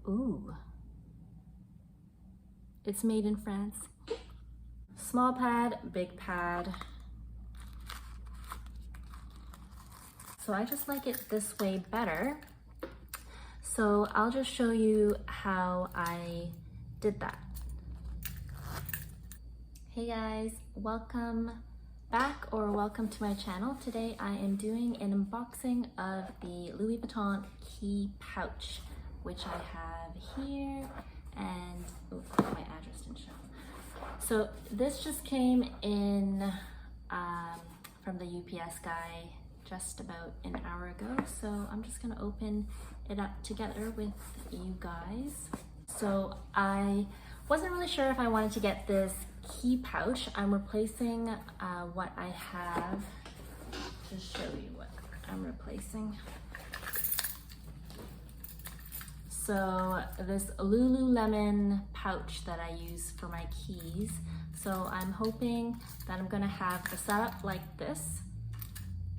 Ooh. It's made in France. Small pad, big pad. So I just like it this way better. So I'll just show you how I did that. Hey guys, welcome back or welcome to my channel. Today I am doing an unboxing of the Louis Vuitton Key Pouch, which I have here, and oh, my address didn't show. So this just came in from the UPS guy just about an hour ago. So I'm just gonna open it up together with you guys. So I wasn't really sure if I wanted to get this key pouch. I'm replacing what I have. Just show you what I'm replacing. So this Lululemon pouch that I use for my keys. So I'm hoping that I'm gonna have the setup like this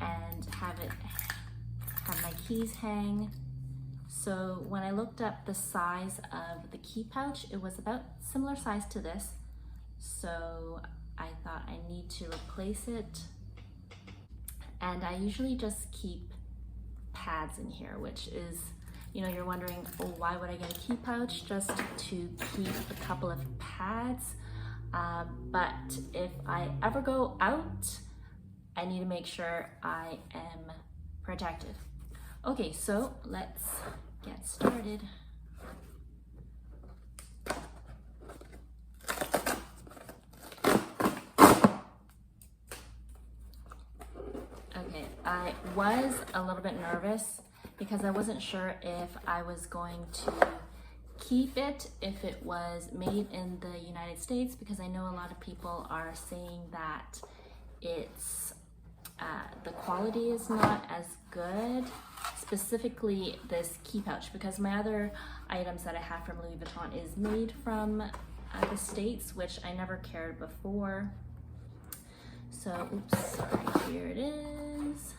and have my keys hang. So when I looked up the size of the key pouch, it was about similar size to this. So I thought I need to replace it. And I usually just keep pads in here, which is, you know, you're wondering, oh, why would I get a key pouch? Just to keep a couple of pads. But if I ever go out, I need to make sure I am protected. Okay, so let's get started. Okay, I was a little bit nervous because I wasn't sure if I was going to keep it if it was made in the United States, because I know a lot of people are saying that it's the quality is not as good, specifically this key pouch, because my other items that I have from Louis Vuitton is made from the States, which I never cared before. So, oops, sorry, here it is.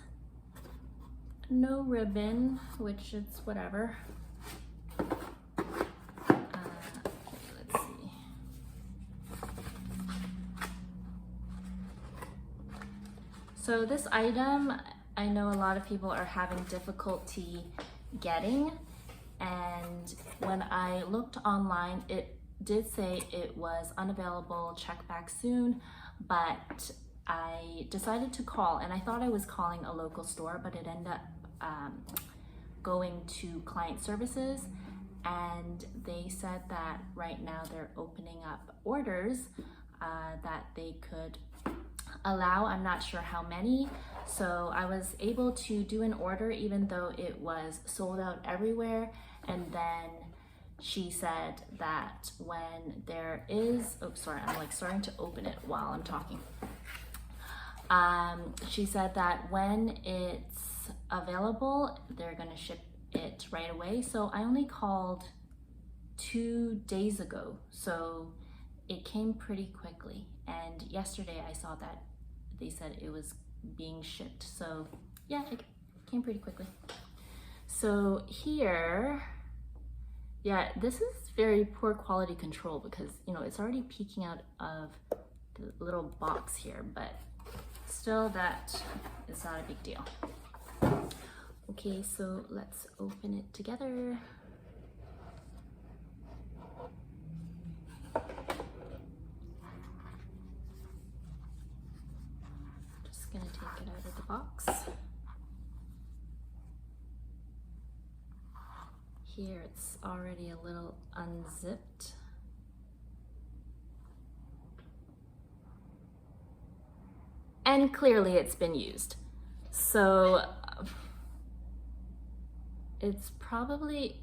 No ribbon, which is whatever. Let's see. So this item, I know a lot of people are having difficulty getting, and when I looked online, it did say it was unavailable, check back soon, but I decided to call, and I thought I was calling a local store, but it ended up going to client services, and they said that right now they're opening up orders that they could allow. I'm not sure how many, so I was able to do an order even though it was sold out everywhere. And then she said that when there is, oops, sorry, I'm like starting to open it while I'm talking. She said that when it's available, they're gonna ship it right away. So I only called 2 days ago, so it came pretty quickly. And yesterday I saw that they said it was being shipped. So yeah, it came pretty quickly. So here, yeah, this is very poor quality control because, you know, it's already peeking out of the little box here, but still that is not a big deal. Okay, so let's open it together. Just gonna take it out of the box. Here it's already a little unzipped. And clearly it's been used. So it's probably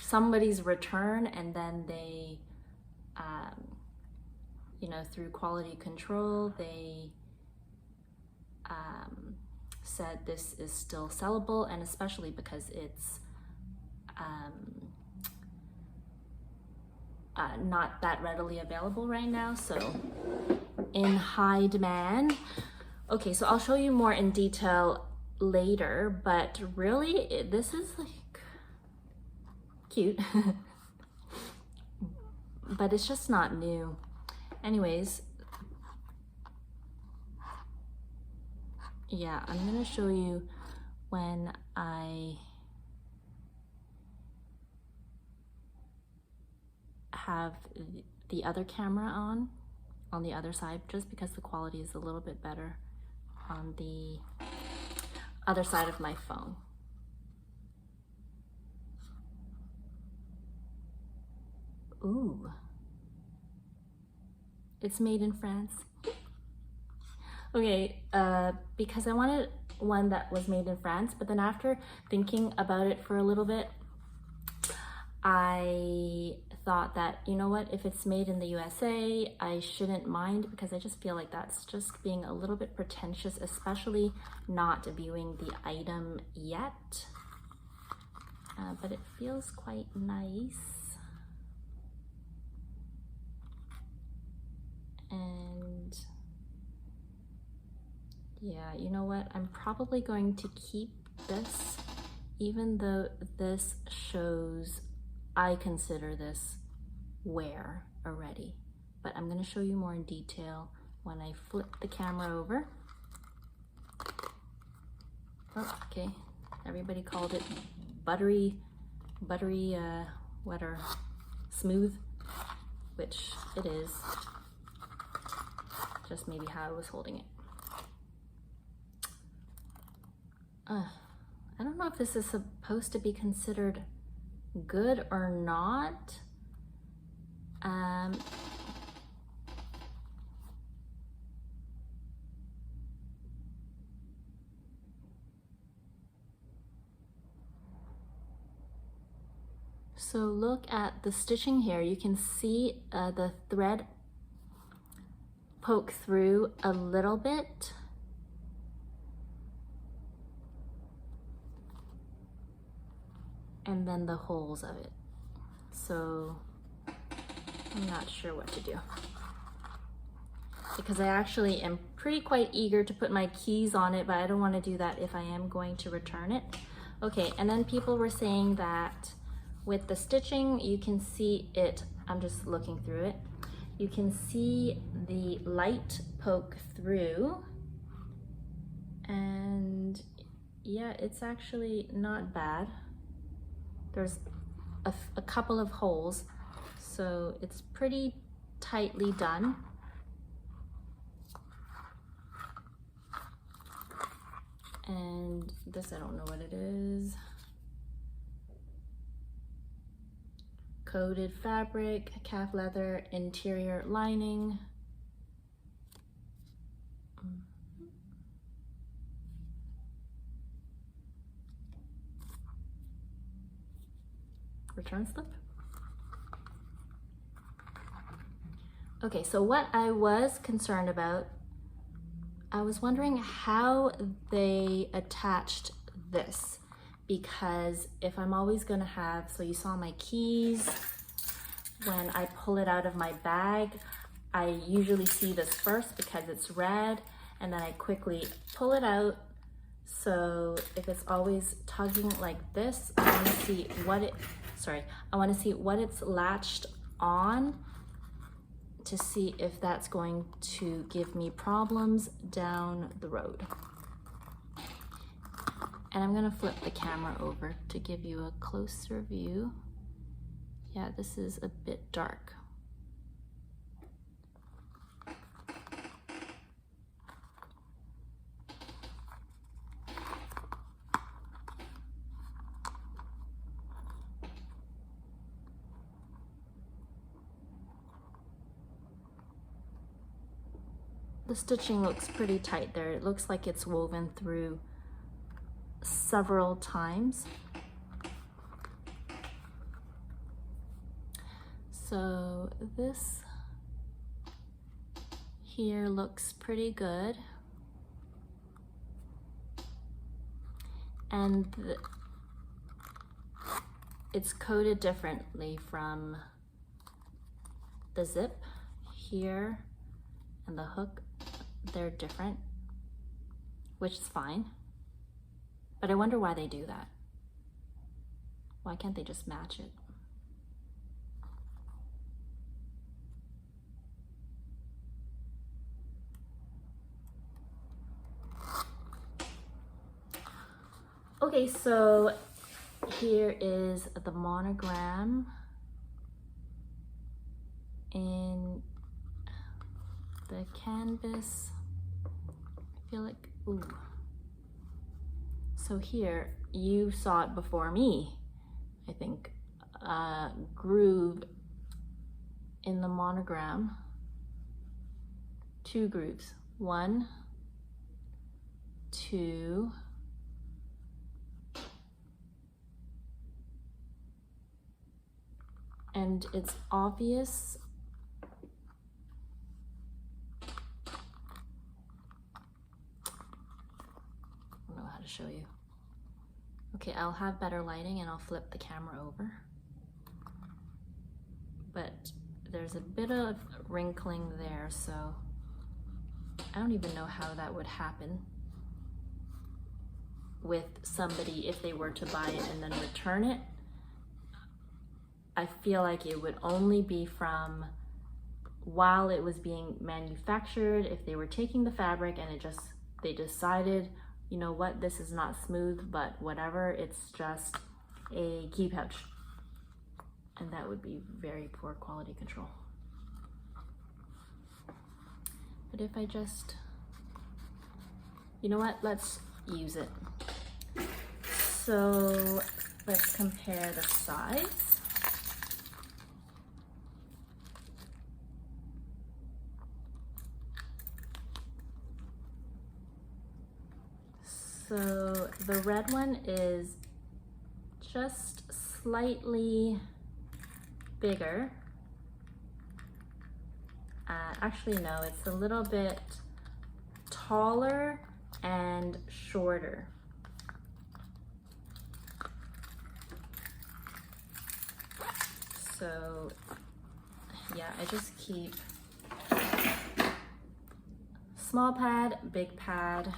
somebody's return, and then they, you know, through quality control, they said this is still sellable, and especially because it's not that readily available right now, so in high demand. Okay, so I'll show you more in detail later, but really this is like cute. but it's just not new. Anyways, yeah, I'm gonna show you when I have the other camera on the other side, just because the quality is a little bit better on the other side of my phone. Ooh, it's made in France. Okay, because I wanted one that was made in France, but then after thinking about it for a little bit, I thought that, you know what, if it's made in the USA, I shouldn't mind, because I just feel like that's just being a little bit pretentious, especially not viewing the item yet. But it feels quite nice. And yeah, you know what, I'm probably going to keep this, even though this shows, I consider this wear already, but I'm going to show you more in detail when I flip the camera over. Oh, okay, everybody called it buttery, wetter, smooth, which it is, just maybe how I was holding it. I don't know if this is supposed to be considered good or not. So look at the stitching here. You can see the thread poke through a little bit. And then the holes of it. So I'm not sure what to do, because I actually am quite eager to put my keys on it, but I don't want to do that if I am going to return it. Okay, and then people were saying that with the stitching, you can see it, I'm just looking through it, you can see the light poke through, and yeah, it's actually not bad. There's a couple of holes, so it's pretty tightly done. And this, I don't know what it is. Coated fabric, calf leather, interior lining. Return slip. Okay, so what I was concerned about, I was wondering how they attached this, because if I'm always gonna have, so you saw my keys, when I pull it out of my bag, I usually see this first because it's red, and then I quickly pull it out. So if it's always tugging like this, I wanna see what it, I want to see what it's latched on, to see if that's going to give me problems down the road. And I'm going to flip the camera over to give you a closer view. Yeah, this is a bit dark. The stitching looks pretty tight there. It looks like it's woven through several times. So this here looks pretty good. And it's coded differently from the zip here and the hook. They're different, which is fine, but I wonder why they do that. Why can't they just match it? Okay, so here is the monogram in the canvas. I feel like, ooh. So here, you saw it before me, I think, groove in the monogram, 2 grooves, 1, 2, and it's obvious. I don't know how to show you. Okay, I'll have better lighting and I'll flip the camera over. But there's a bit of wrinkling there, so I don't even know how that would happen with somebody if they were to buy it and then return it. I feel like it would only be from while it was being manufactured, if they were taking the fabric and they decided, you know what, this is not smooth, but whatever, it's just a key pouch. And that would be very poor quality control. But if I just, you know what, let's use it. So let's compare the size. So the red one is just slightly bigger. Actually, no, it's a little bit taller and shorter. So yeah, I just keep small pad, big pad.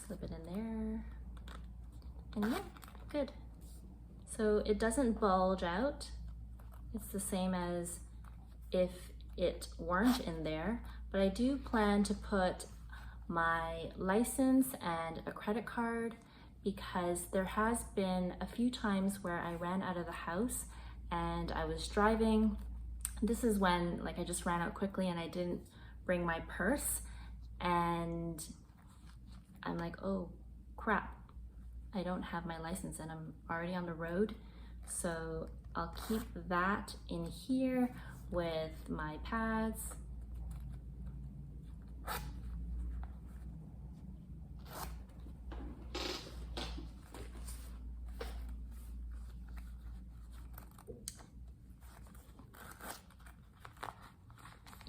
Slip it in there, and yeah, good. So it doesn't bulge out. It's the same as if it weren't in there, but I do plan to put my license and a credit card, because there has been a few times where I ran out of the house and I was driving. This is when, like, I just ran out quickly and I didn't bring my purse, and I'm like, oh crap, I don't have my license and I'm already on the road. So I'll keep that in here with my pads.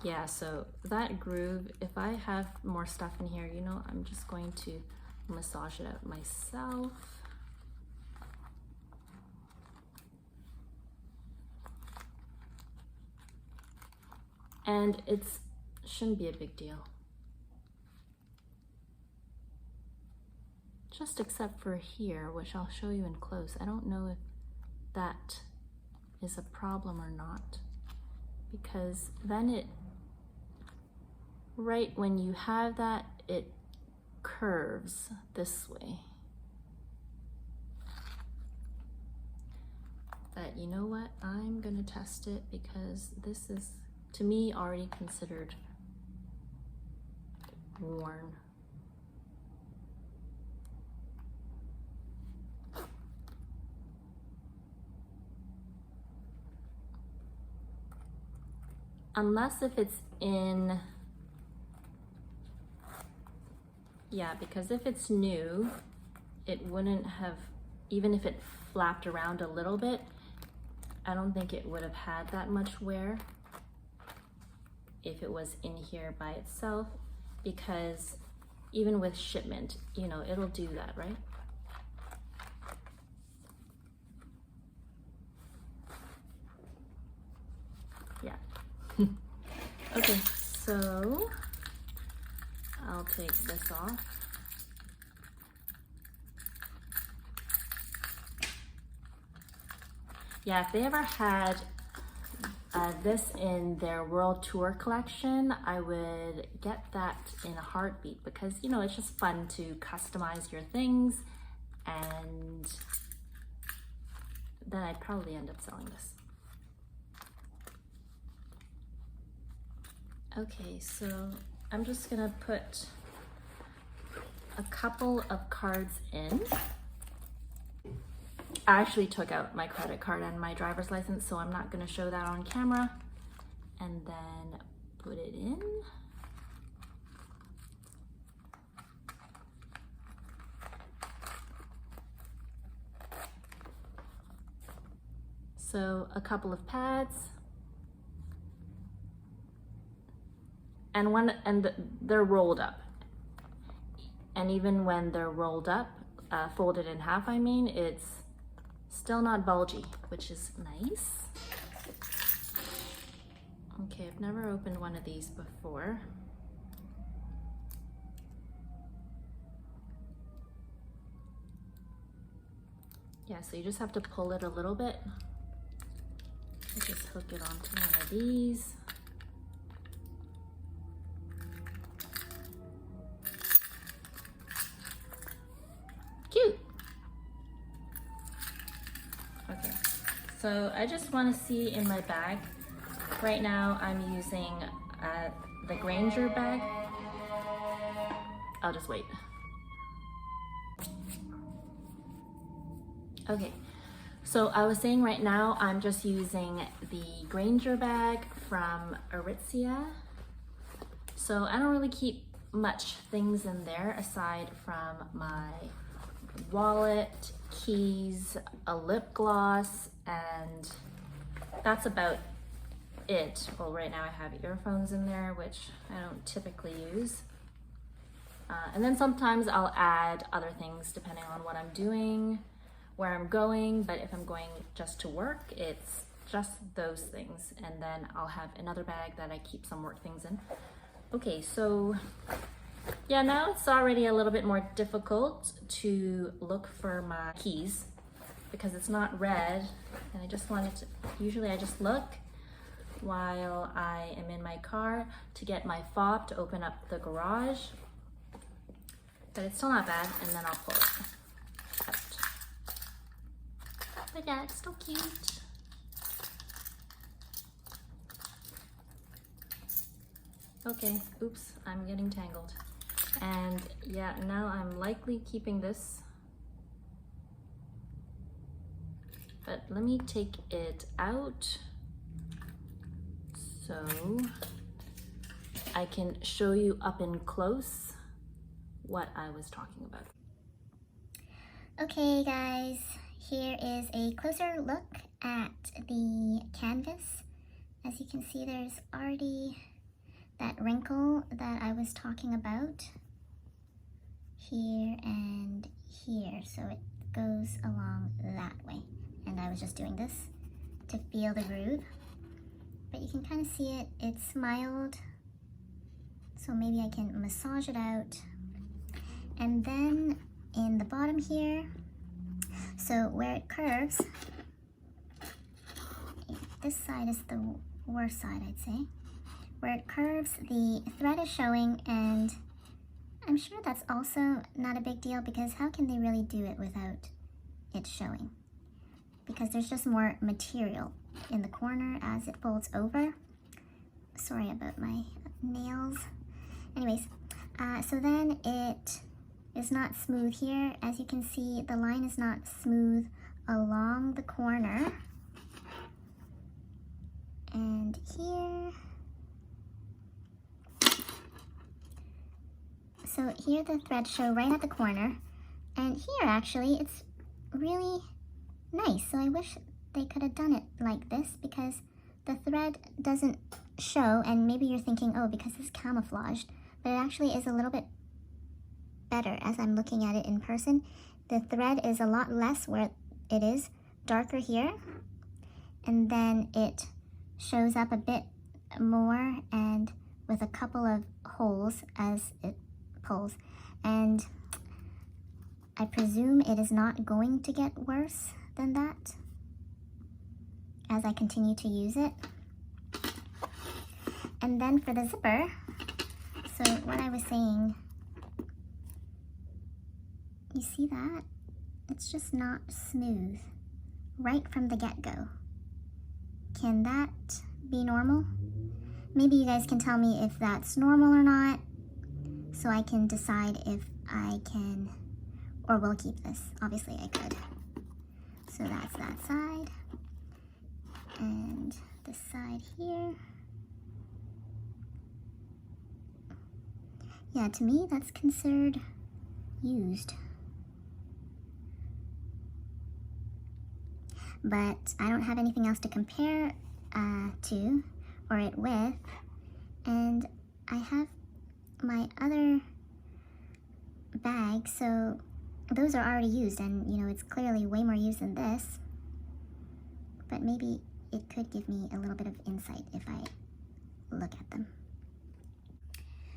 Yeah, so that groove, if I have more stuff in here, you know, I'm just going to massage it out myself. And it shouldn't be a big deal. Just except for here, which I'll show you in close. I don't know if that is a problem or not, because then it, right when you have that, it curves this way. But you know what? I'm gonna test it, because this is, to me, already considered worn. Unless if it's in, yeah, because if it's new, it wouldn't have, even if it flapped around a little bit, I don't think it would have had that much wear if it was in here by itself, because even with shipment, you know, it'll do that, right? Yeah. Okay, so I'll take this off. Yeah, if they ever had this in their World Tour collection, I would get that in a heartbeat because, you know, it's just fun to customize your things, and then I'd probably end up selling this. Okay, so I'm just gonna put a couple of cards in. I actually took out my credit card and my driver's license, so I'm not gonna show that on camera. And then put it in. So a couple of pads. And they're rolled up. And even when they're rolled up, folded in half, I mean, it's still not bulgy, which is nice. Okay, I've never opened one of these before. Yeah, so you just have to pull it a little bit. Just hook it onto one of these. Cute. Okay, so I just want to see in my bag. Right now I'm using the Granger bag. I'll just wait. Okay, so I was saying right now I'm just using the Granger bag from Aritzia. So I don't really keep much things in there aside from my wallet, keys, a lip gloss, and that's about it. Well, right now I have earphones in there, which I don't typically use. And then sometimes I'll add other things depending on what I'm doing, where I'm going, but if I'm going just to work, it's just those things. And then I'll have another bag that I keep some work things in. Okay, so yeah, now it's already a little bit more difficult to look for my keys because it's not red, and I just wanted to, usually I just look while I am in my car to get my fob to open up the garage, but it's still not bad, and then I'll pull it out. But yeah, it's still cute. Okay, oops, I'm getting tangled. And yeah, now I'm likely keeping this, but let me take it out so I can show you up in close what I was talking about. Okay guys, here is a closer look at the canvas. As you can see, there's already that wrinkle that I was talking about here and here, so it goes along that way, and I was just doing this to feel the groove, but you can kind of see it's smiled, so maybe I can massage it out. And then in the bottom here, so where it curves, this side is the worst side, I'd say. Where it curves, the thread is showing, and I'm sure that's also not a big deal because how can they really do it without it showing? Because there's just more material in the corner as it folds over. Sorry about my nails. Anyways, so then it is not smooth here. As you can see, the line is not smooth along the corner. And here, so here the threads show right at the corner, and here actually it's really nice. So I wish they could have done it like this because the thread doesn't show, and maybe you're thinking, oh, because it's camouflaged, but it actually is a little bit better as I'm looking at it in person. The thread is a lot less where it is darker here, and then it shows up a bit more and with a couple of holes as it pulls, and I presume it is not going to get worse than that as I continue to use it. And then for the zipper, so what I was saying, you see that? It's just not smooth right from the get-go. Can that be normal? Maybe you guys can tell me if that's normal or not, so I can decide if I can or will keep this. Obviously I could. So that's that side. And this side here. Yeah, to me that's considered used. But I don't have anything else to compare to or it with. And I have my other bag, so those are already used, and you know, it's clearly way more used than this. But maybe it could give me a little bit of insight if I look at them.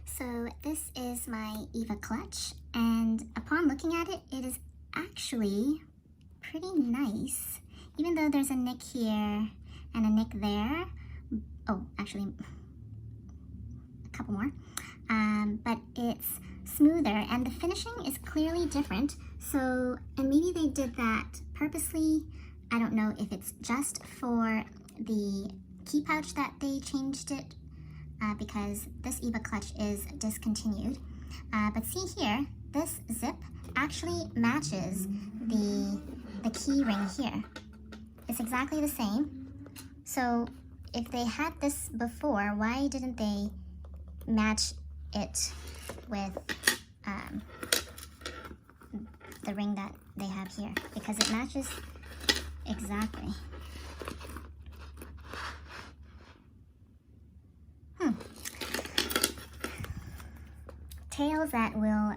So this is my Eva clutch, and upon looking at it, it is actually pretty nice. Even though there's a nick here and a nick there. Oh, actually a couple more. But it's smoother and the finishing is clearly different. So, and maybe they did that purposely. I don't know if it's just for the key pouch that they changed it, because this Eva clutch is discontinued. But see here, this zip actually matches the key ring here. It's exactly the same. So if they had this before, why didn't they match it with the ring that they have here? Because it matches exactly. Tales that will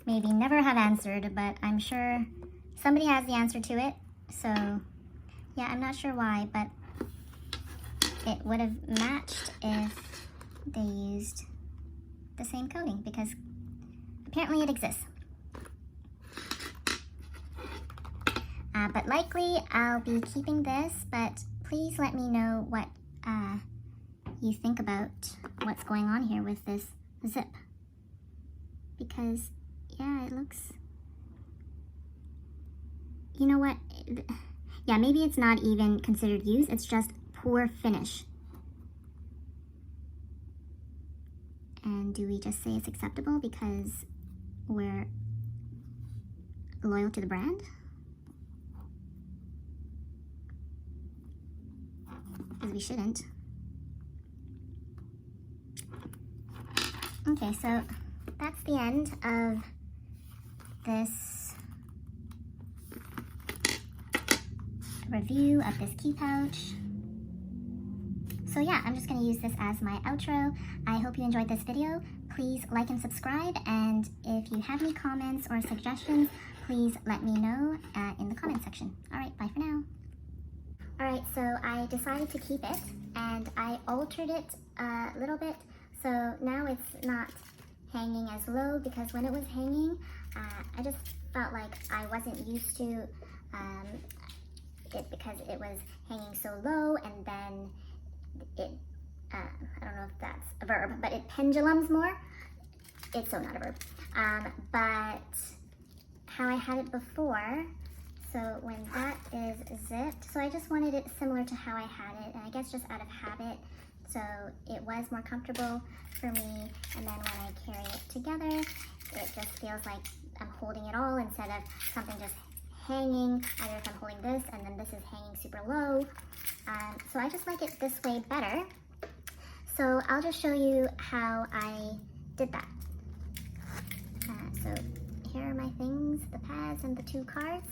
maybe never have answered, but I'm sure somebody has the answer to it. So yeah, I'm not sure why, but it would have matched if they used the same coating, because apparently it exists. But likely I'll be keeping this, but please let me know what you think about what's going on here with this zip. Because, yeah, it looks... You know what? Yeah, maybe it's not even considered used, it's just poor finish. And do we just say it's acceptable because we're loyal to the brand? Because we shouldn't. Okay, so that's the end of this review of this key pouch. So yeah, I'm just going to use this as my outro. I hope you enjoyed this video. Please like and subscribe, and if you have any comments or suggestions, please let me know in the comment section. Alright, bye for now. Alright, so I decided to keep it, and I altered it a little bit, so now it's not hanging as low, because when it was hanging, I just felt like I wasn't used to it, because it was hanging so low, and then it, I don't know if that's a verb, but it pendulums more. It's so not a verb. But how I had it before, so when that is zipped, so I just wanted it similar to how I had it, and I guess just out of habit, so it was more comfortable for me. And then when I carry it together, it just feels like I'm holding it all instead of something just hanging, either if I'm holding this and then this is hanging super low. So I just like it this way better. So I'll just show you how I did that. So here are my things, the pads and the 2 cards.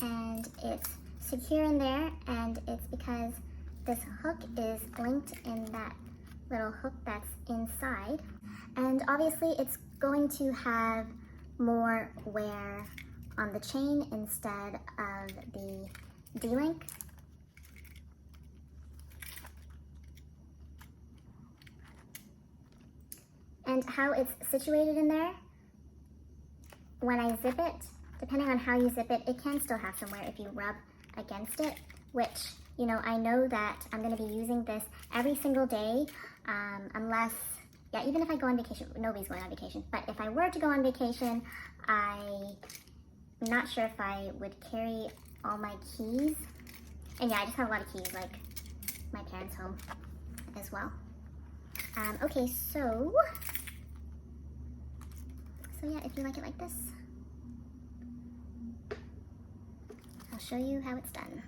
And it's secure in there, and it's because this hook is linked in that little hook that's inside. And obviously it's going to have more wear on the chain instead of the D-link. And how it's situated in there, when I zip it, depending on how you zip it, it can still have some wear if you rub against it, which you know, I know that I'm going to be using this every single day, unless, yeah, even if I go on vacation. Nobody's going on vacation, but if I were to go on vacation, I'm not sure if I would carry all my keys. And yeah, I just have a lot of keys, like my parents' home as well. Okay, so yeah, if you like it like this, I'll show you how it's done.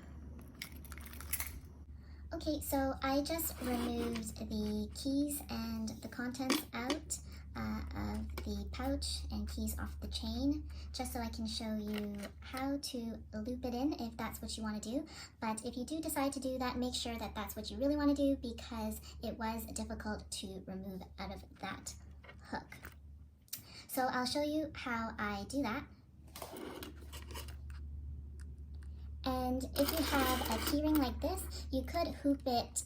Okay, so I just removed the keys and the contents out of the pouch and keys off the chain, just so I can show you how to loop it in if that's what you want to do. But if you do decide to do that, make sure that that's what you really want to do, because it was difficult to remove out of that hook. So I'll show you how I do that. And if you have a keyring like this, you could hoop it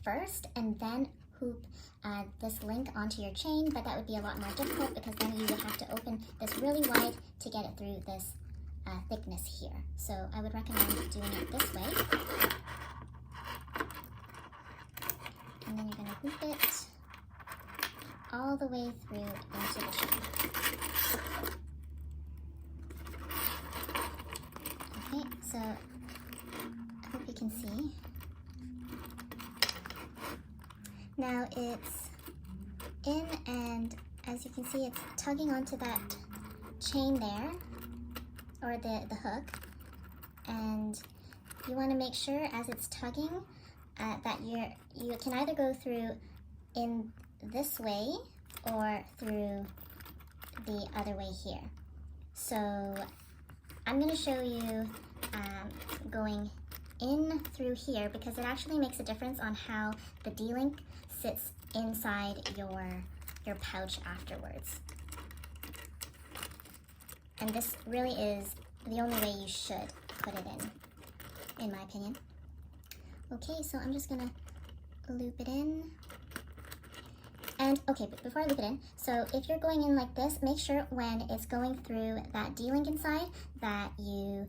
first and then hoop this link onto your chain, but that would be a lot more difficult because then you would have to open this really wide to get it through this thickness here. So I would recommend doing it this way. And then you're going to hoop it all the way through into the chain. Okay, so I hope you can see. Now it's in, and as you can see, it's tugging onto that chain there, or the hook, and you want to make sure as it's tugging that you can either go through in this way or through the other way here. So I'm going to show you going in through here, because it actually makes a difference on how the D-link sits inside your pouch afterwards. And this really is the only way you should put it in my opinion. Okay, so I'm just gonna loop it in. And okay, but before I loop it in, so if you're going in like this, make sure when it's going through that D-link inside that you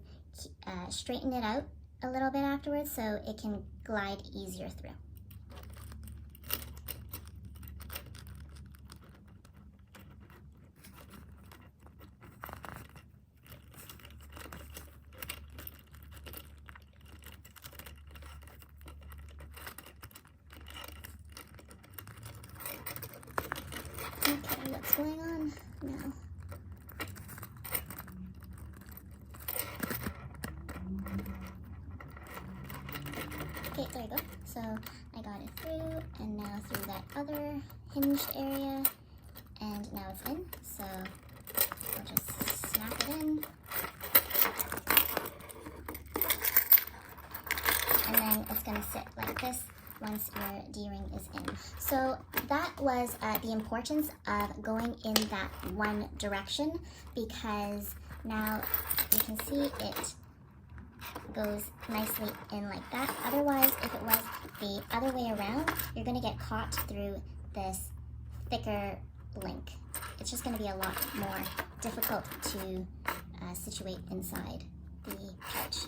straighten it out a little bit afterwards so it can glide easier through. Okay, what's going on now? Okay, there you go. So I got it through, and now through that other hinged area, and now it's in. So I'll just snap it in. And then it's gonna sit like this once your D-ring is in. So that was the importance of going in that one direction, because now you can see it goes nicely in like that. Otherwise, if it was the other way around, you're going to get caught through this thicker link. It's just going to be a lot more difficult to situate inside the pouch.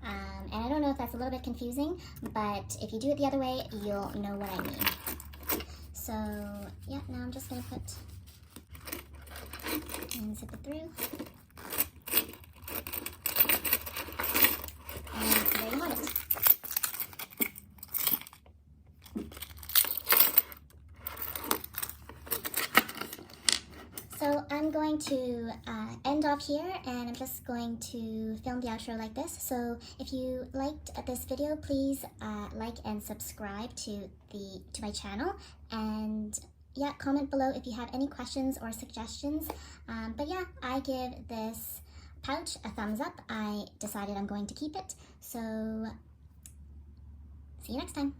And I don't know if that's a little bit confusing, but if you do it the other way, you'll know what I mean. So yeah, now I'm just going to put and zip it through. And there you have it. So I'm going to end off here, and I'm just going to film the outro like this. So if you liked this video, please like and subscribe to my channel, and yeah, comment below if you have any questions or suggestions. But yeah, I give this pouch a thumbs up. I decided I'm going to keep it. So see you next time.